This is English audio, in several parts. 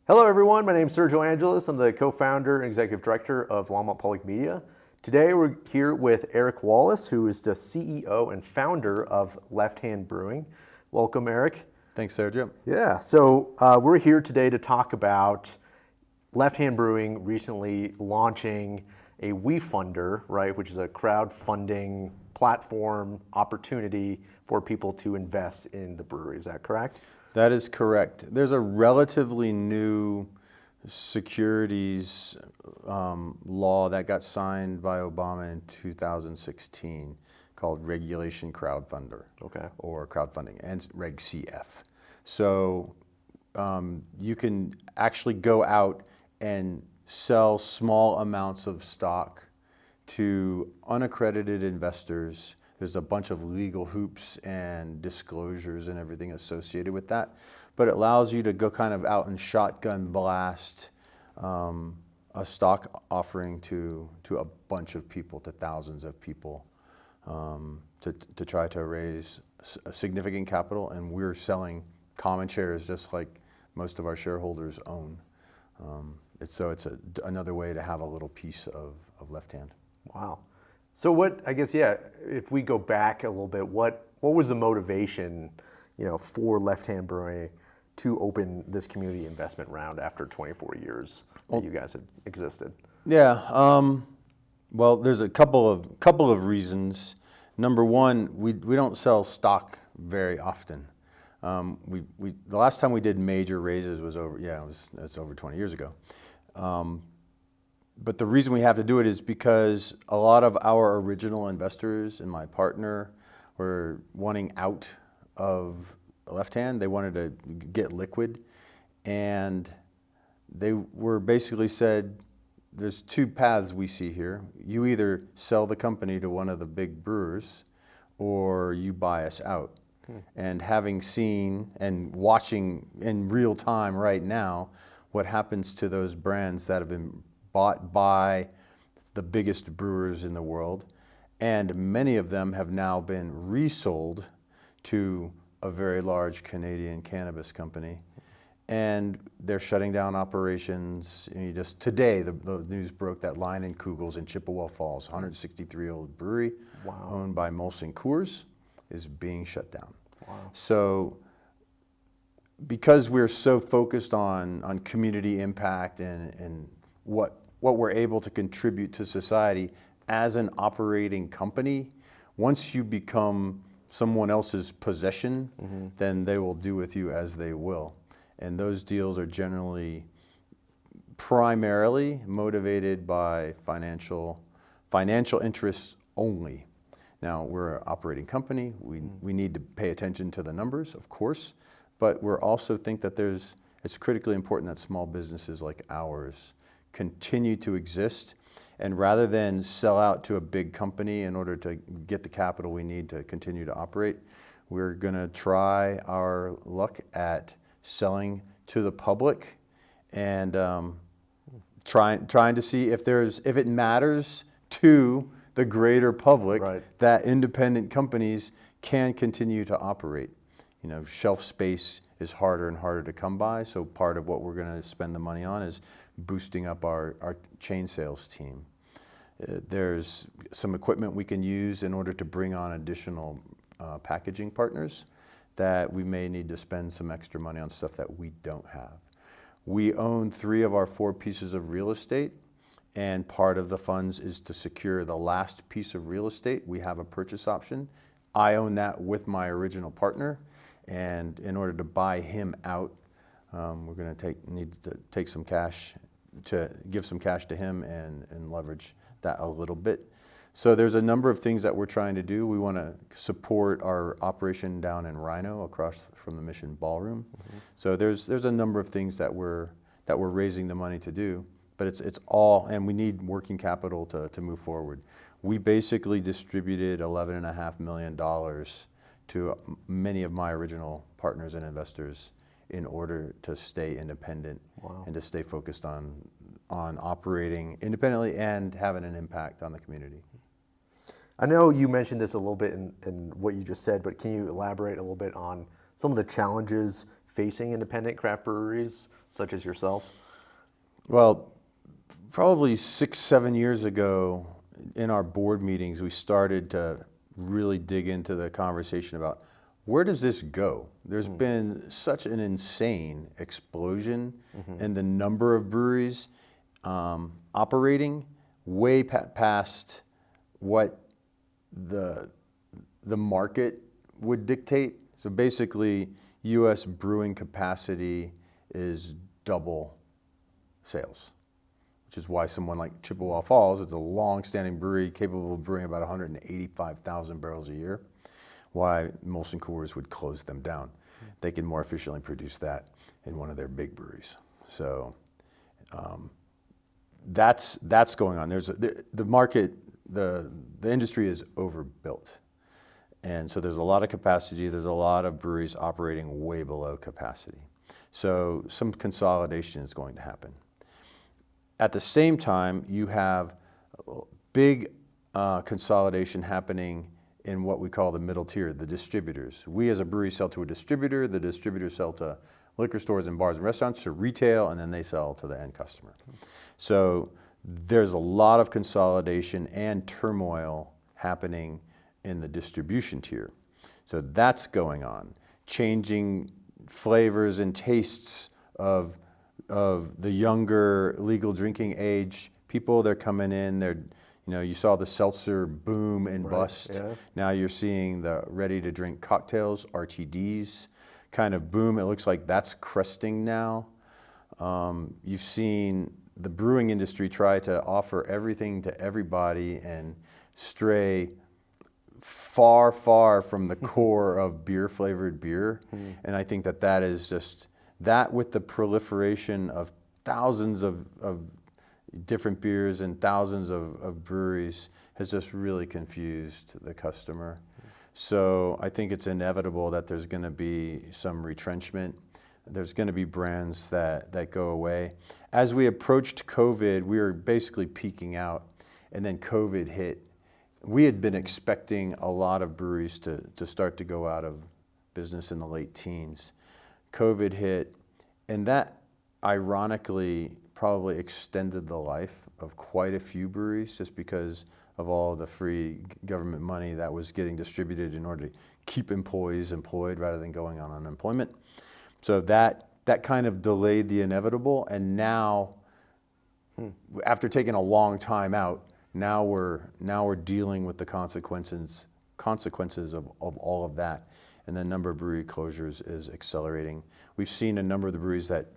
Hello, everyone. My name is Sergio Angelis. I'm the co-founder and executive director of Longmont Public Media. Today, we're here with Eric Wallace, who is the CEO and founder of Left Hand Brewing. Welcome, Eric. Thanks, Sergio. Yeah, so we're here today to talk about Left Hand Brewing recently launching a WeFunder, right, which is a crowdfunding platform opportunity for people to invest in the brewery. Is that correct? That is correct. There's a relatively new securities law that got signed by Obama in 2016 called Regulation Crowdfunder, Okay. or crowdfunding, and Reg CF. So you can actually go out and sell small amounts of stock to unaccredited investors. There's a bunch of legal hoops and disclosures and everything associated with that, but it allows you to go kind of out and shotgun blast a stock offering to a bunch of people, to thousands of people, to try to raise a significant capital. And we're selling common shares just like most of our shareholders own. It's another way to have a little piece of Left Hand. Wow. So if we go back a little bit, what was the motivation, for Left Hand Brewing to open this community investment round after 24 years that you guys had existed? Yeah, well, there's a couple of reasons. Number one, we don't sell stock very often. The last time we did major raises was that's over 20 years ago. But the reason we have to do it is because a lot of our original investors and my partner were wanting out of Left Hand. They wanted to get liquid, and they were basically said, there's two paths we see here. You either sell the company to one of the big brewers, or you buy us out. And having seen and watching in real time right now what happens to those brands that have been bought by the biggest brewers in the world, and many of them have now been resold to a very large Canadian cannabis company, and they're shutting down operations. And just today, the news broke that Line & Kugel's in Chippewa Falls, 163-year-old brewery, Wow. owned by Molson Coors, is being shut down. Wow. So because we're so focused on community impact and what we're able to contribute to society as an operating company, once you become someone else's possession, then they will do with you as they will. And those deals are generally primarily motivated by financial interests only. Now, we're an operating company. We need to pay attention to the numbers, of course, but we also think that it's critically important that small businesses like ours continue to exist. And rather than sell out to a big company in order to get the capital we need to continue to operate, we're going to try our luck at selling to the public and trying to see if it matters to the greater public, right, that independent companies can continue to operate. Shelf space is harder and harder to come by, so part of what we're going to spend the money on is boosting up our chain sales team. There's some equipment we can use in order to bring on additional packaging partners that we may need to spend some extra money on stuff that we don't have. We own 3 of our 4 pieces of real estate, and part of the funds is to secure the last piece of real estate. We have a purchase option. I own that with my original partner, and in order to buy him out, we're going to need to take some cash, to give some cash to him and leverage that a little bit. So there's a number of things that we're trying to do. We want to support our operation down in Rhino, across from the Mission Ballroom. So there's a number of things that we're raising the money to do, but it's all, and we need working capital to move forward. We basically distributed $11.5 million to many of my original partners and investors in order to stay independent. Wow. And to stay focused on operating independently and having an impact on the community. I know you mentioned this a little bit in what you just said, but can you elaborate a little bit on some of the challenges facing independent craft breweries such as yourself? Well, probably 6, 7 years ago in our board meetings, we started to really dig into the conversation about where does this go? There's been such an insane explosion in the number of breweries operating way past what the market would dictate. So basically, U.S. brewing capacity is double sales, which is why someone like Chippewa Falls, it's a long-standing brewery capable of brewing about 185,000 barrels a year, why Molson Coors would close them down. They can more efficiently produce that in one of their big breweries. So that's going on. There's the market, the industry is overbuilt. And so there's a lot of capacity, there's a lot of breweries operating way below capacity. So some consolidation is going to happen. At the same time, you have big consolidation happening in what we call the middle tier, the distributors. We as a brewery sell to a distributor, the distributors sell to liquor stores and bars and restaurants, to retail, and then they sell to the end customer. So there's a lot of consolidation and turmoil happening in the distribution tier. So that's going on, changing flavors and tastes of the younger legal drinking age people. They're coming in, you saw the seltzer boom and bust. Yeah. Now you're seeing the ready to drink cocktails, RTDs, kind of boom. It looks like that's cresting now. You've seen the brewing industry try to offer everything to everybody and stray far, far from the core of beer-flavored beer. And I think that is just, that with the proliferation of thousands of different beers and thousands of breweries has just really confused the customer. So I think it's inevitable that there's going to be some retrenchment. There's going to be brands that go away. As we approached COVID, we were basically peaking out, and then COVID hit. We had been expecting a lot of breweries to start to go out of business in the late teens. COVID hit, and that ironically probably extended the life of quite a few breweries just because of all the free government money that was getting distributed in order to keep employees employed rather than going on unemployment. So that kind of delayed the inevitable, and now, after taking a long time out, now we're dealing with the consequences of all of that, and the number of brewery closures is accelerating. We've seen a number of the breweries that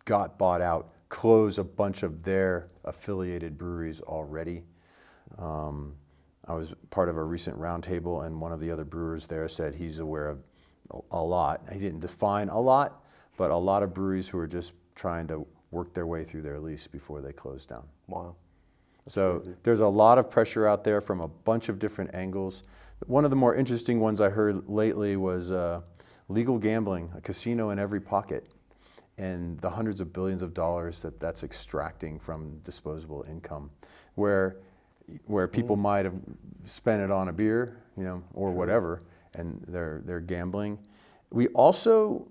got bought out close a bunch of their affiliated breweries already. I was part of a recent roundtable, and one of the other brewers there said he's aware of a lot. He didn't define a lot, but a lot of breweries who are just trying to work their way through their lease before they close down. Wow. So crazy. there's a lot of pressure out there from a bunch of different angles. One of the more interesting ones I heard lately was legal gambling, a casino in every pocket, and the hundreds of billions of dollars that's extracting from disposable income, where people might have spent it on a beer, or whatever, and they're gambling. We also,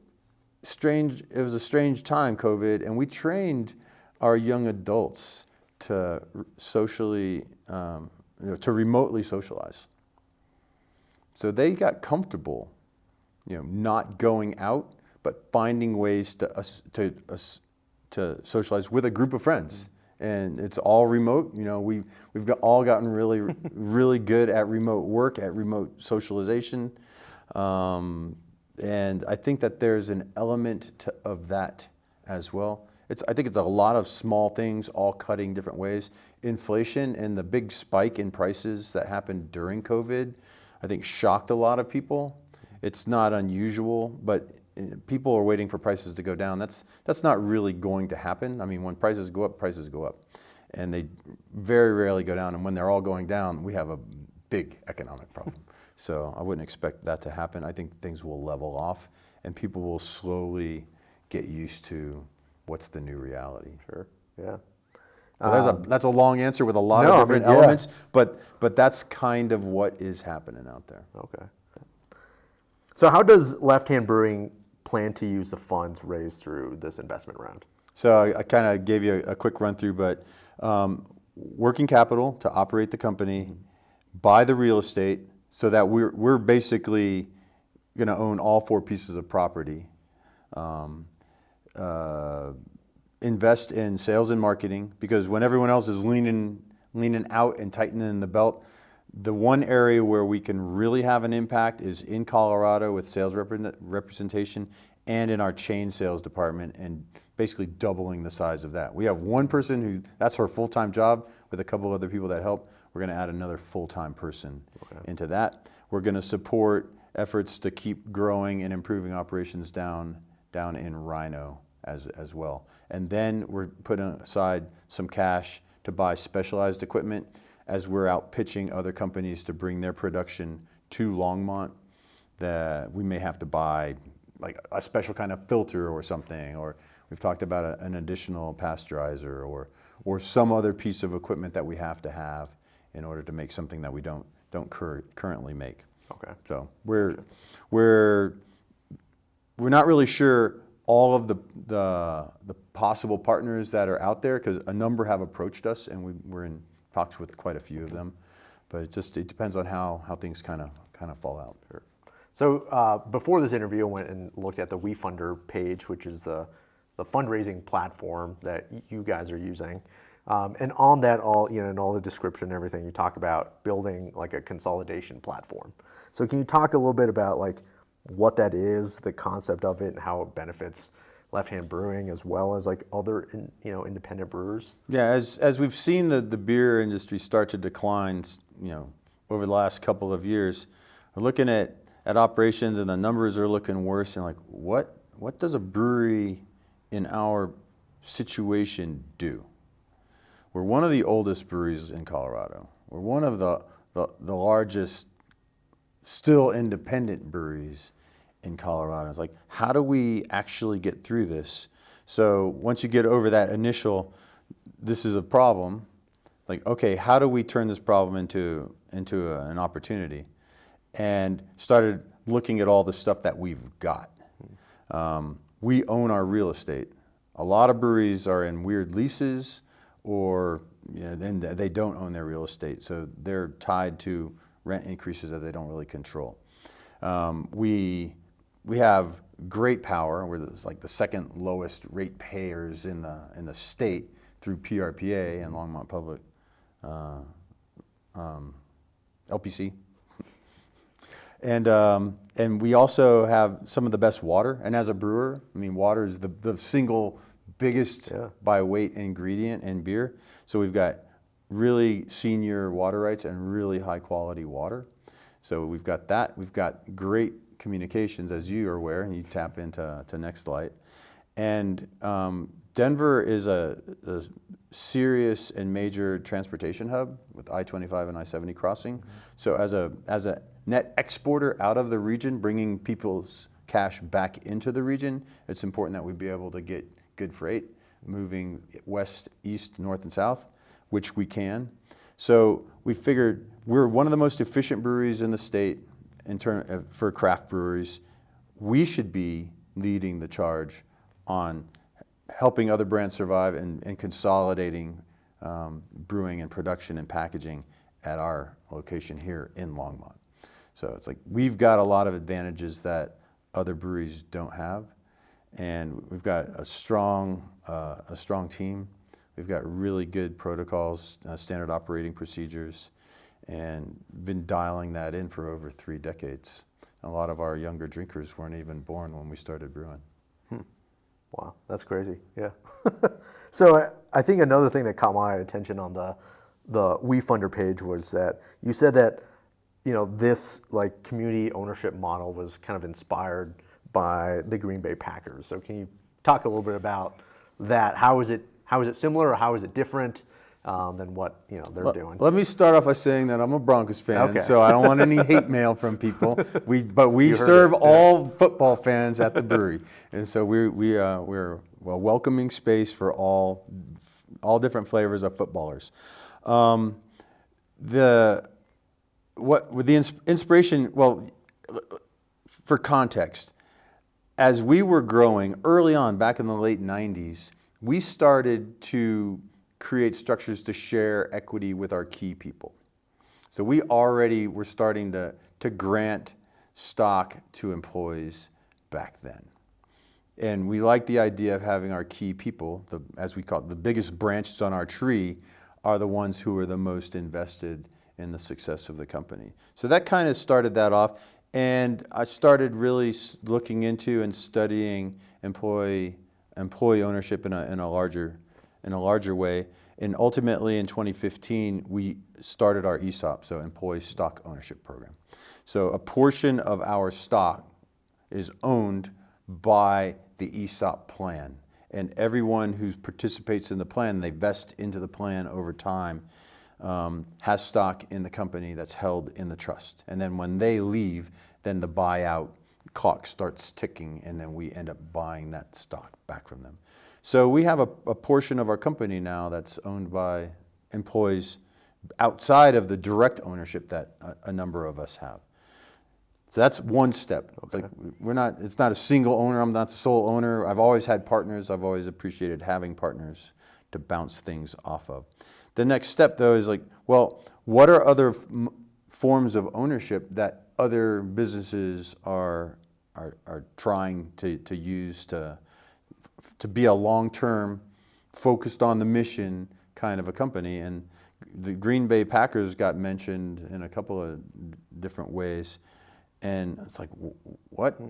it was a strange time, COVID, and we trained our young adults to socially, to remotely socialize. So they got comfortable, not going out, but finding ways to socialize with a group of friends. And it's all remote. We've all gotten really, really good at remote work, at remote socialization. And I think that there's an element of that as well. I think it's a lot of small things all cutting different ways. Inflation and the big spike in prices that happened during COVID, I think shocked a lot of people. It's not unusual, but people are waiting for prices to go down. That's not really going to happen. I mean, when prices go up. And they very rarely go down. And when they're all going down, we have a big economic problem. So I wouldn't expect that to happen. I think things will level off and people will slowly get used to what's the new reality. Sure, yeah. So that's a long answer with a lot of different elements, but that's kind of what is happening out there. Okay. So how does Left Hand Brewing plan to use the funds raised through this investment round? So I kind of gave you a quick run through, but working capital to operate the company, buy the real estate so that we're basically going to own all 4 pieces of property. Invest in sales and marketing, because when everyone else is leaning out and tightening the belt, the one area where we can really have an impact is in Colorado with sales representation and in our chain sales department, and basically doubling the size of that. We have one person that's her full-time job with a couple other people that help. We're going to add another full-time person into that. We're going to support efforts to keep growing and improving operations down in Rhino as well. And then we're putting aside some cash to buy specialized equipment as we're out pitching other companies to bring their production to Longmont. That we may have to buy like a special kind of filter or something, or we've talked about an additional pasteurizer or some other piece of equipment that we have to have in order to make something that we don't currently make. Okay. So we're not really sure all of the possible partners that are out there, because a number have approached us and we're in talks with quite a few of them, but it depends on how things kind of fall out. Sure. So before this interview, I went and looked at the WeFunder page, which is the fundraising platform that you guys are using. And on that, in all the description and everything, you talk about building like a consolidation platform. So can you talk a little bit about like what that is, the concept of it, and how it benefits Left Hand Brewing as well as like other independent brewers? Yeah, as we've seen the beer industry start to decline, over the last couple of years, we're looking at operations and the numbers are looking worse, and like what does a brewery in our situation do? We're one of the oldest breweries in Colorado. We're one of the largest still independent breweries in Colorado. It's like, how do we actually get through this? So once you get over that initial, this is a problem, like, okay, how do we turn this problem into an opportunity? And started looking at all the stuff that we've got. We own our real estate. A lot of breweries are in weird leases, or then they don't own their real estate, so they're tied to rent increases that they don't really control. We have great power. We're like the second lowest rate payers in the state through PRPA and Longmont Public LPC. And we also have some of the best water. And as a brewer, I mean, water is the single biggest by weight ingredient in beer. So we've got really senior water rights and really high quality water. So we've got that. We've got great communications, as you are aware, and you tap into Next Light. And Denver is a serious and major transportation hub with I-25 and I-70 crossing. Mm-hmm. So as a net exporter out of the region, bringing people's cash back into the region, it's important that we be able to get good freight moving west, east, north, and south, which we can. So we figured we're one of the most efficient breweries in the state for craft breweries. We should be leading the charge on helping other brands survive and consolidating brewing and production and packaging at our location here in Longmont. So it's like we've got a lot of advantages that other breweries don't have, and we've got a strong team. We've got really good protocols, standard operating procedures, and been dialing that in for over 3 decades. A lot of our younger drinkers weren't even born when we started brewing. Wow, that's crazy. Yeah. So I think another thing that caught my attention on the WeFunder page was that you said that this like community ownership model was kind of inspired by the Green Bay Packers. So can you talk a little bit about that? How is it similar, or how is it different than what they're doing? Let me start off by saying that I'm a Broncos fan, so I don't want any hate mail from people. But we serve all football fans at the brewery, and so we're a welcoming space for all different flavors of footballers. With the inspiration, well, for context, as we were growing early on, back in the late 90s, we started to create structures to share equity with our key people. So we already were starting to grant stock to employees back then. And we like the idea of having our key people, as we call it, the biggest branches on our tree, are the ones who are the most invested in the success of the company. So that kind of started that off. And I started really looking into and studying employee ownership in a larger way. And ultimately in 2015, we started our ESOP, so Employee Stock Ownership Program. So a portion of our stock is owned by the ESOP plan. And everyone who participates in the plan, they vest into the plan over time, has stock in the company that's held in the trust. And then when they leave, then the buyout clock starts ticking, and then we end up buying that stock back from them. So we have a portion of our company now that's owned by employees outside of the direct ownership that a number of us have. So that's one step. Okay. It's not a single owner. I'm not the sole owner. I've always had partners. I've always appreciated having partners to bounce things off of. The next step, though, is like, well, what are other forms of ownership that other businesses are trying to use to be a long-term, focused on the mission kind of a company? And the Green Bay Packers got mentioned in a couple of different ways. And it's like, what?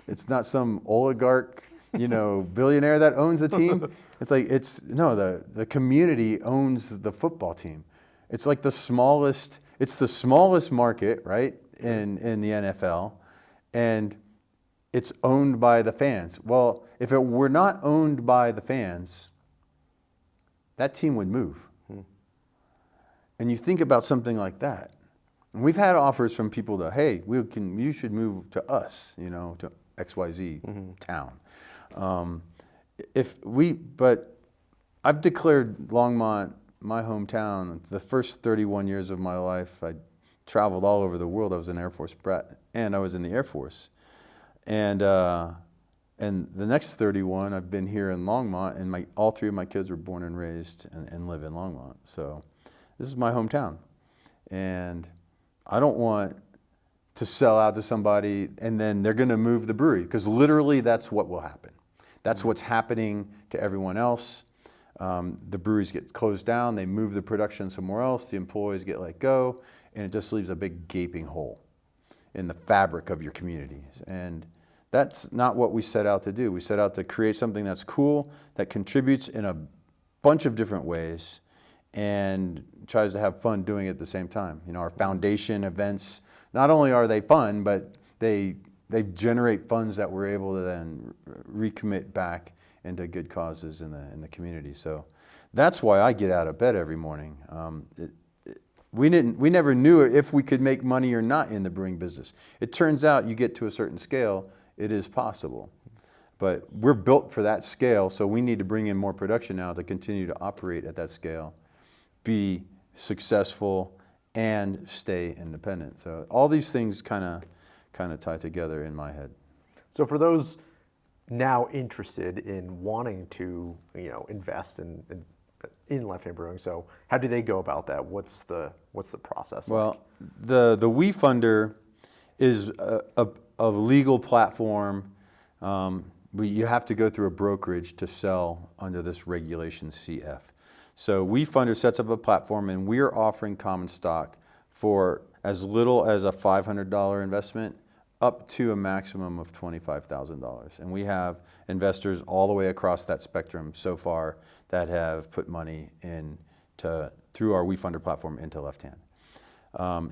It's not some oligarch, billionaire that owns the team. It's like, the community owns the football team. It's like it's the smallest market, right, in the NFL, and it's owned by the fans. Well, if it were not owned by the fans, that team would move. And you think about something like that. And we've had offers from people that, hey, you should move to us, to XYZ town. But I've declared Longmont my hometown. The first 31 years of my life, I traveled all over the world. I was an Air Force brat, and I was in the Air Force. And the next 31, I've been here in Longmont, and all three of my kids were born and raised and live in Longmont. So this is my hometown. And I don't want to sell out to somebody and then they're going to move the brewery, because literally that's what will happen. That's what's happening to everyone else. The breweries get closed down, they move the production somewhere else, the employees get let go, and it just leaves a big gaping hole in the fabric of your communities. And that's not what we set out to do. We set out to create something that's cool, that contributes in a bunch of different ways, and tries to have fun doing it at the same time. Our foundation events, not only are they fun, but they generate funds that we're able to then recommit back into good causes in the community. So that's why I get out of bed every morning. We never knew if we could make money or not in the brewing business. It turns out you get to a certain scale, it is possible. But we're built for that scale, so we need to bring in more production now to continue to operate at that scale, be successful, and stay independent. So all these things kind of tie together in my head. So for those now interested in wanting to, invest in Left Hand Brewing, so how do they go about that? What's the process like? Well, the WeFunder is a legal platform. You have to go through a brokerage to sell under this regulation CF. So WeFunder sets up a platform, and we're offering common stock for as little as a $500 investment up to a maximum of $25,000. And we have investors all the way across that spectrum so far that have put money through our WeFunder platform into Left Hand.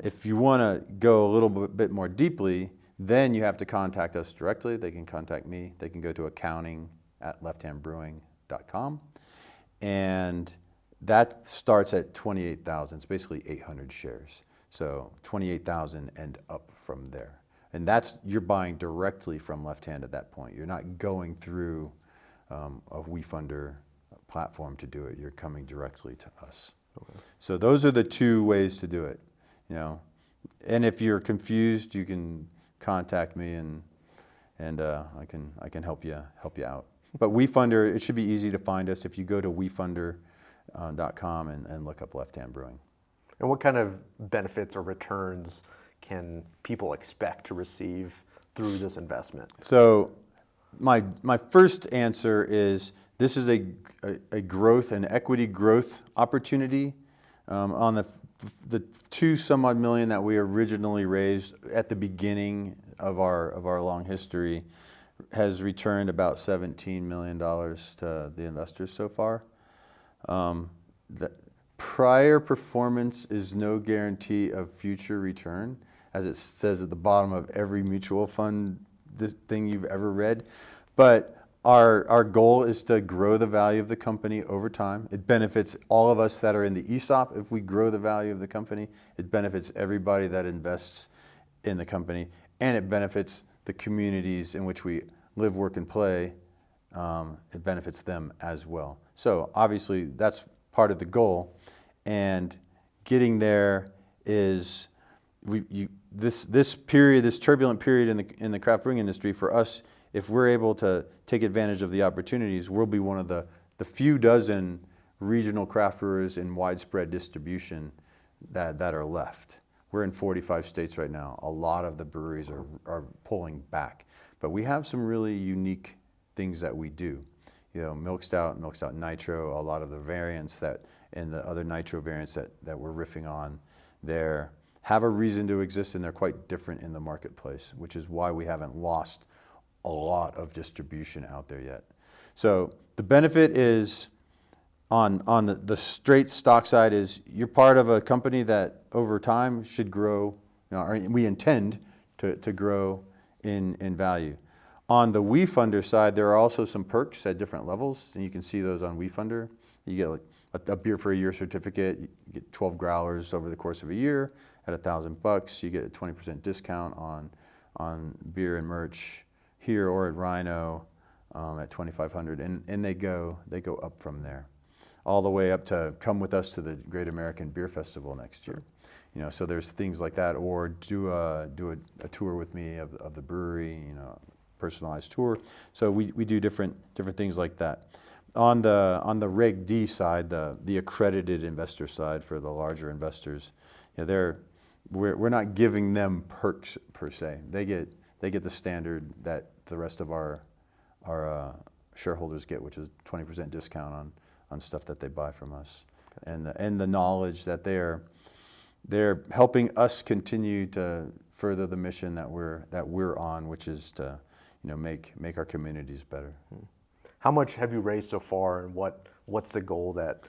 If you want to go a little bit more deeply, then you have to contact us directly. They can contact me. They can go to accounting@lefthandbrewing.com. And that starts at 28,000. It's basically 800 shares. So 28,000 and up from there. And you're buying directly from Left Hand at that point. You're not going through a WeFunder platform to do it. You're coming directly to us. Okay. So those are the two ways to do it. And if you're confused, you can contact me, and I can help you out. But WeFunder, it should be easy to find us if you go to wefunder.com and look up Left Hand Brewing. And what kind of benefits or returns can people expect to receive through this investment? So my first answer is this is a growth, an equity growth opportunity. On the 2 some odd million that we originally raised at the beginning of our long history has returned about $17 million to the investors so far. The prior performance is no guarantee of future return, as it says at the bottom of every mutual fund thing you've ever read. But our goal is to grow the value of the company over time. It benefits all of us that are in the ESOP if we grow the value of the company. It benefits everybody that invests in the company, and it benefits the communities in which we live, work, and play. It benefits them as well. So obviously that's part of the goal, and getting there is this turbulent period in the craft brewing industry for us. If we're able to take advantage of the opportunities, we'll be one of the few dozen regional craft brewers in widespread distribution that are left. We're in 45 states right now. A lot of the breweries are pulling back, but we have some really unique things that we do. You know, milk stout nitro, a lot of the variants and the other nitro variants that we're riffing on there have a reason to exist, and they're quite different in the marketplace, which is why we haven't lost a lot of distribution out there yet. So the benefit is on the straight stock side is you're part of a company that over time should grow, or we intend to grow in value. On the WeFunder side, there are also some perks at different levels, and you can see those on WeFunder. You get like a beer for a year certificate. You get 12 growlers over the course of a year at $1,000. You get a 20% discount on beer and merch here or at Rhino at $2,500, and they go up from there, all the way up to come with us to the Great American Beer Festival next year. You know, so there's things like that, or do a tour with me of the brewery, you know, personalized tour. So we do different things like that. On the Reg D side, the accredited investor side for the larger investors, you know, we're not giving them perks per se. They get the standard that the rest of our shareholders get, which is 20% discount on stuff that they buy from us, okay. and the knowledge that they're helping us continue to further the mission that we're on, which is to, you know, make our communities better. How much have you raised so far, and what's the goal that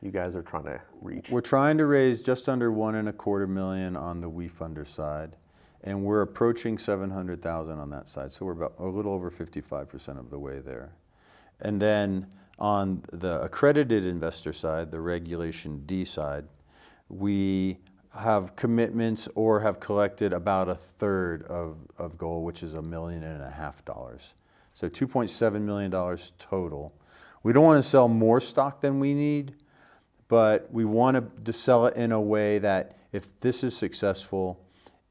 you guys are trying to reach? We're trying to raise just under $1.25 million on the WeFunder side, and we're approaching $700,000 on that side. So we're about a little over 55% of the way there. And then on the accredited investor side, the Regulation D side, we have commitments or have collected about 1/3 of goal, which is $1.5 million. So $2.7 million total. We don't want to sell more stock than we need, but we want to sell it in a way that if this is successful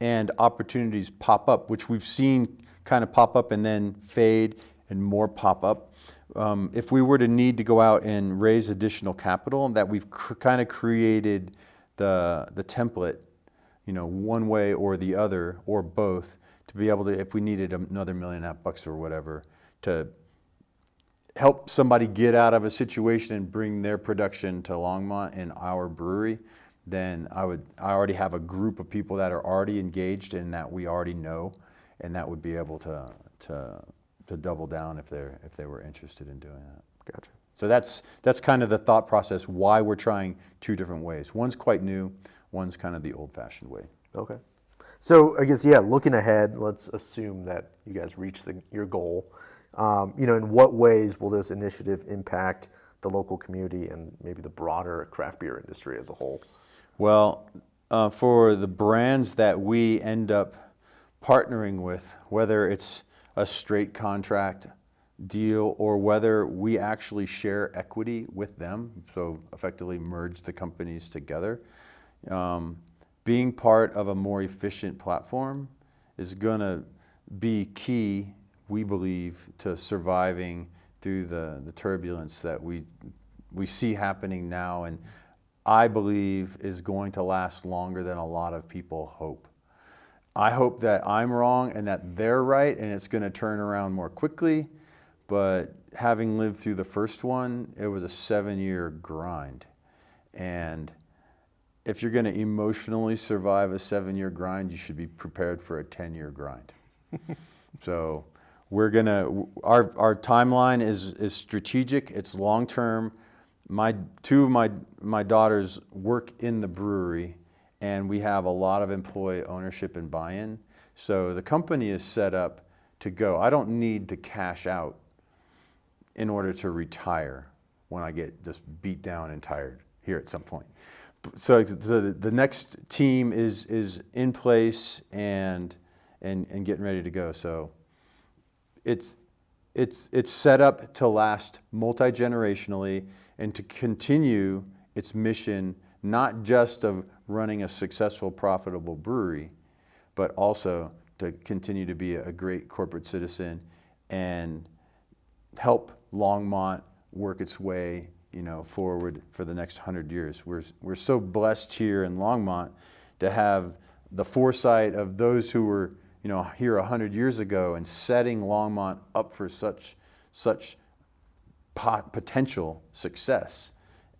and opportunities pop up, which we've seen kind of pop up and then fade and more pop up, if we were to need to go out and raise additional capital, that we've kind of created the template, you know, one way or the other or both, to be able to, if we needed another $1.5 million or whatever, to help somebody get out of a situation and bring their production to Longmont in our brewery, then I already have a group of people that are already engaged and that we already know, and that would be able to double down if they were interested in doing that. Gotcha. So that's kind of the thought process why we're trying 2 different ways. One's quite new, one's kind of the old-fashioned way. Okay. So I guess, yeah, looking ahead, let's assume that you guys reach your goal. You know, in what ways will this initiative impact the local community and maybe the broader craft beer industry as a whole? Well, for the brands that we end up partnering with, whether it's a straight contract deal or whether we actually share equity with them, so effectively merge the companies together, being part of a more efficient platform is going to be key, we believe, to surviving through the turbulence that we see happening now, and I believe is going to last longer than a lot of people hope. I hope that I'm wrong and that they're right, and it's going to turn around more quickly. But having lived through the first one, it was a 7-year grind. And if you're going to emotionally survive a 7-year grind, you should be prepared for a 10-year grind. So our timeline is strategic, it's long-term. Two of my daughters work in the brewery, and we have a lot of employee ownership and buy-in. So the company is set up to go. I don't need to cash out in order to retire when I get just beat down and tired here at some point. So the next team is in place and getting ready to go. So it's set up to last multi-generationally and to continue its mission, not just of running a successful, profitable brewery, but also to continue to be a great corporate citizen and help Longmont work its way, forward for the next 100 years. We're so blessed here in Longmont to have the foresight of those who were, here 100 years ago and setting Longmont up for such potential success.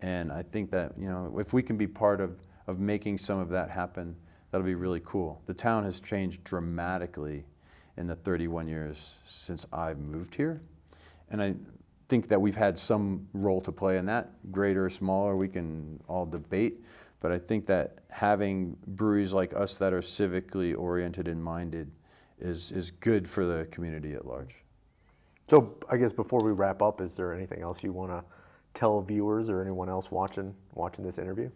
And I think that, if we can be part of making some of that happen, that'll be really cool. The town has changed dramatically in the 31 years since I've moved here. And I think that we've had some role to play in that, greater or smaller, we can all debate. But I think that having breweries like us that are civically oriented and minded is good for the community at large. So I guess before we wrap up, is there anything else you want to tell viewers or anyone else watching this interview?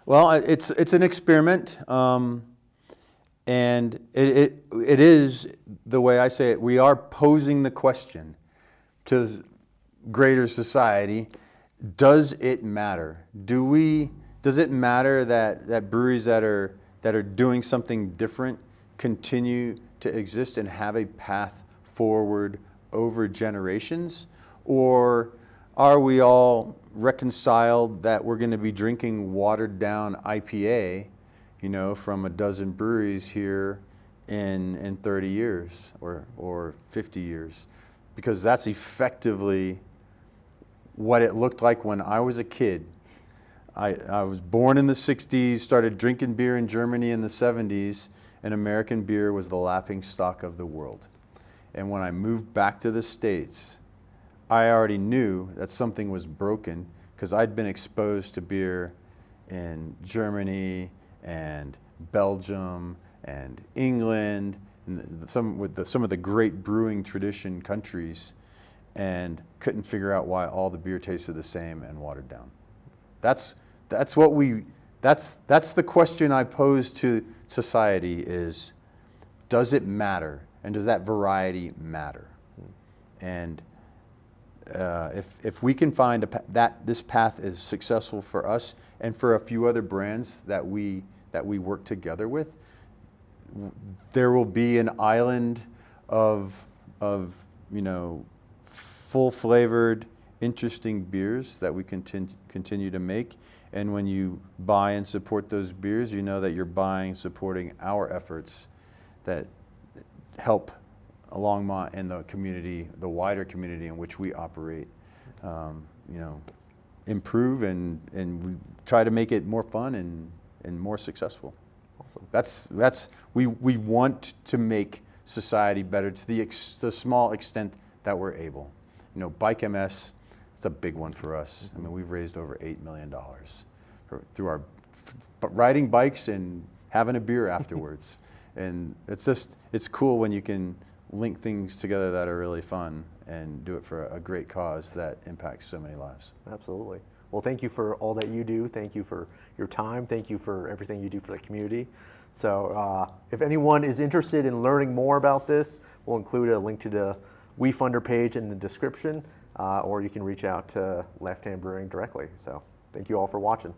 Well, it's an experiment, and it is, the way I say it, we are posing the question to greater society: does it matter? Does it matter that breweries that are doing something different continue to exist and have a path forward over generations? Or are we all reconciled that we're going to be drinking watered down IPA, from a dozen breweries here in 30 years or 50 years? Because that's effectively what it looked like when I was a kid. I was born in the 60s, started drinking beer in Germany in the 70s, and American beer was the laughing stock of the world. And when I moved back to the States, I already knew that something was broken because I'd been exposed to beer in Germany and Belgium and England and some of the great brewing tradition countries, and couldn't figure out why all the beer tasted the same and watered down. That's the question I pose to society: is, does it matter, and does that variety matter? And if we can find that this path is successful for us and for a few other brands that we work together with, there will be an island of full flavored, interesting beers that we continue to make. And when you buy and support those beers, you know that you're supporting our efforts that help Longmont and the community, the wider community in which we operate, improve and we try to make it more fun and more successful. Awesome. We want to make society better to the small extent that we're able. Bike MS, it's a big one for us. I mean, we've raised over $8 million through our riding bikes and having a beer afterwards. And it's cool when you can link things together that are really fun and do it for a great cause that impacts so many lives. Absolutely. Well, thank you for all that you do. Thank you for your time. Thank you for everything you do for the community. So if anyone is interested in learning more about this, we'll include a link to the WeFunder page in the description, or you can reach out to Left Hand Brewing directly. So thank you all for watching.